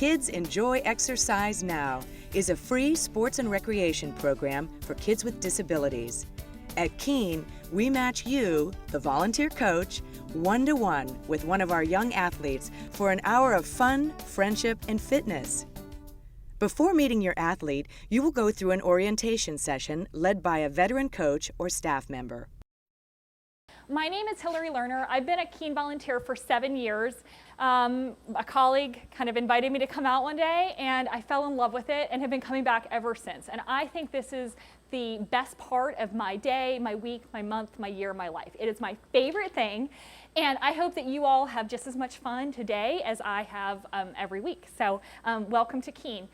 Kids Enjoy Exercise Now is a free sports and recreation program for kids with disabilities. At Keene, we match you, the volunteer coach, one-to-one with one of our young athletes for an hour of fun, friendship, and fitness. Before meeting your athlete, you will go through an orientation session led by a veteran coach or staff member. My name is Hillary Lerner. I've been a Keene volunteer for 7 years. A colleague kind of invited me to come out one day, and I fell in love with it and have been coming back ever since. And I think this is the best part of my day, my week, my month, my year, my life. It is my favorite thing, and I hope that you all have just as much fun today as I have every week. So welcome to Keene.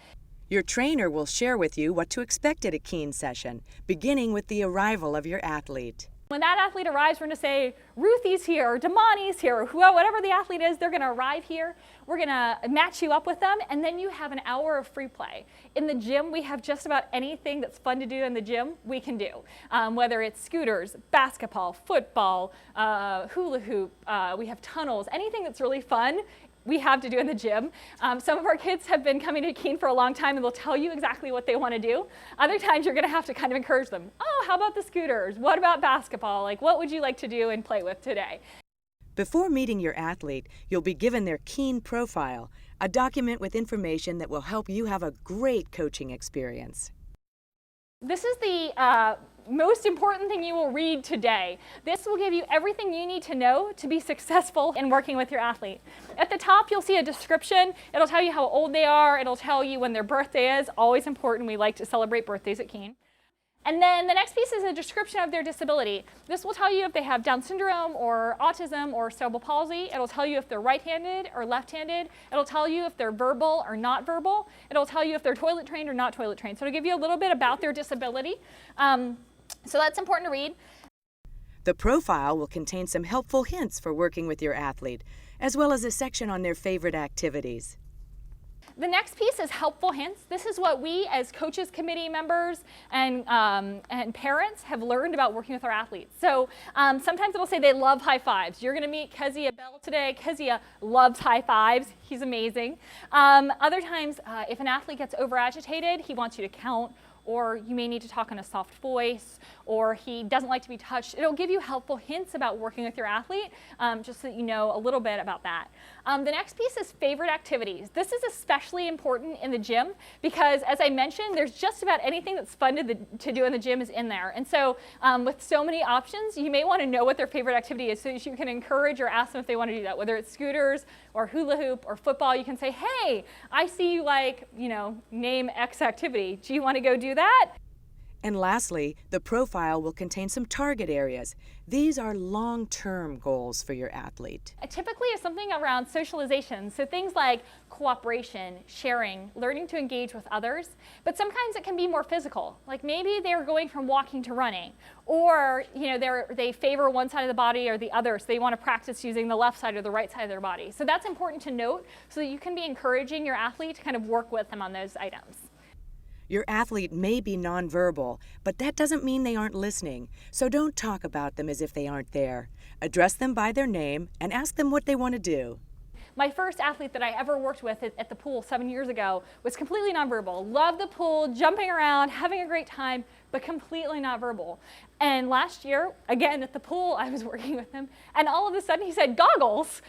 Your trainer will share with you what to expect at a Keene session, beginning with the arrival of your athlete. When that athlete arrives, we're going to say, Ruthie's here, or Damani's here, or whatever the athlete is, they're going to arrive here. We're going to match you up with them, and then you have an hour of free play. In the gym, we have just about anything that's fun to do in the gym, we can do. Whether it's scooters, basketball, football, hula hoop, we have tunnels, anything that's really fun, we have to do in the gym. Some of our kids have been coming to Keene for a long time, and they'll tell you exactly what they want to do. Other times you're going to have to kind of encourage them. Oh, how about the scooters? What about basketball? Like, what would you like to do and play with today? Before meeting your athlete, you'll be given their Keene profile, a document with information that will help you have a great coaching experience. This is the most important thing you will read today. This will give you everything you need to know to be successful in working with your athlete. At the top, you'll see a description. It'll tell you how old they are. It'll tell you when their birthday is. Always important. We like to celebrate birthdays at Keene. And then the next piece is a description of their disability. This will tell you if they have Down syndrome or autism or cerebral palsy. It'll tell you if they're right-handed or left-handed. It'll tell you if they're verbal or not verbal. It'll tell you if they're toilet trained or not toilet trained. So it'll give you a little bit about their disability. So that's important to read. The profile will contain some helpful hints for working with your athlete, as well as a section on their favorite activities. The next piece is helpful hints. This is what we as coaches committee members and parents have learned about working with our athletes. So sometimes it'll say they love high fives. You're going to meet Kezia Bell today. Kezia loves high fives. He's amazing. Other times, if an athlete gets over-agitated, he wants you to count, or you may need to talk in a soft voice, or he doesn't like to be touched. It'll give you helpful hints about working with your athlete, just so that you know a little bit about that. The next piece is favorite activities. This is especially important in the gym because, as I mentioned, there's just about anything that's fun to do in the gym is in there. And so with so many options, you may want to know what their favorite activity is so that you can encourage or ask them if they want to do that. Whether it's scooters or hula hoop or football, you can say, hey, I see you like, name X activity. Do you want to go do that? And lastly, the profile will contain some target areas. These are long-term goals for your athlete. Typically, it's something around socialization, so things like cooperation, sharing, learning to engage with others. But sometimes it can be more physical, like maybe they're going from walking to running, or they favor one side of the body or the other, so they want to practice using the left side or the right side of their body. So that's important to note so that you can be encouraging your athlete to kind of work with them on those items. Your athlete may be nonverbal, but that doesn't mean they aren't listening, so don't talk about them as if they aren't there. Address them by their name and ask them what they want to do. My first athlete that I ever worked with at the pool 7 years ago was completely nonverbal. Loved the pool, jumping around, having a great time, but completely not verbal. And last year, again at the pool, I was working with him, and all of a sudden he said, goggles.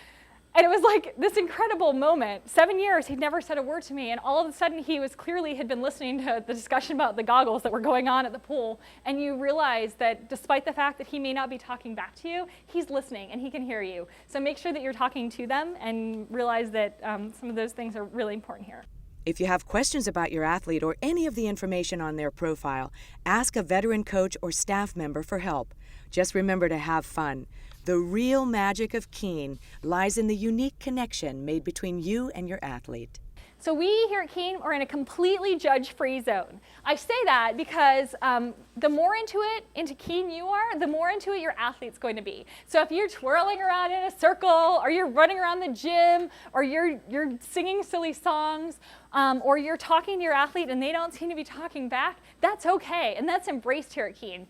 And it was like this incredible moment. 7 years, he'd never said a word to me, and all of a sudden he was clearly had been listening to the discussion about the goggles that were going on at the pool, and you realize that despite the fact that he may not be talking back to you, he's listening and he can hear you. So make sure that you're talking to them and realize that some of those things are really important here. If you have questions about your athlete or any of the information on their profile, ask a veteran coach or staff member for help. Just remember to have fun. The real magic of Keene lies in the unique connection made between you and your athlete. So we here at Keene are in a completely judge-free zone. I say that because the more into Keene you are, the more into it your athlete's going to be. So if you're twirling around in a circle, or you're running around the gym, or you're singing silly songs, or you're talking to your athlete and they don't seem to be talking back, that's okay, and that's embraced here at Keene.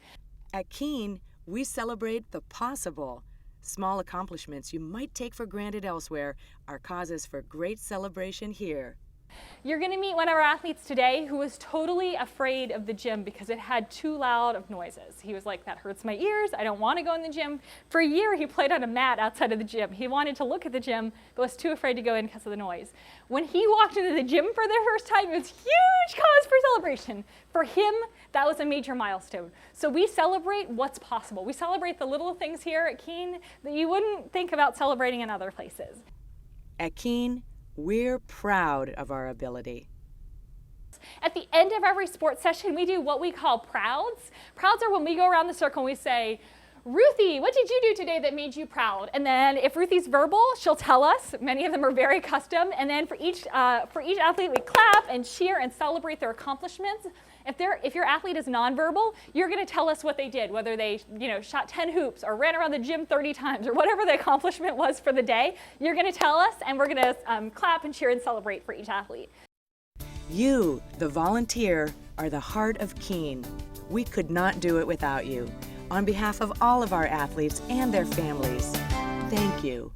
At Keene, we celebrate the possible. Small accomplishments you might take for granted elsewhere are causes for great celebration here. You're going to meet one of our athletes today who was totally afraid of the gym because it had too loud of noises. He was like, that hurts my ears. I don't want to go in the gym. For a year, he played on a mat outside of the gym. He wanted to look at the gym, but was too afraid to go in because of the noise. When he walked into the gym for the first time, it was huge cause for celebration. For him, that was a major milestone. So we celebrate what's possible. We celebrate the little things here at Keene that you wouldn't think about celebrating in other places. At Keene, we're proud of our ability. At the end of every sports session, we do what we call prouds. Prouds are when we go around the circle and we say, Ruthie, what did you do today that made you proud? And then if Ruthie's verbal, she'll tell us. Many of them are very custom. And then for each athlete, we clap and cheer and celebrate their accomplishments. If your athlete is nonverbal, you're going to tell us what they did, whether they shot 10 hoops or ran around the gym 30 times or whatever the accomplishment was for the day. You're going to tell us, and we're going to clap and cheer and celebrate for each athlete. You, the volunteer, are the heart of Keene. We could not do it without you. On behalf of all of our athletes and their families, thank you.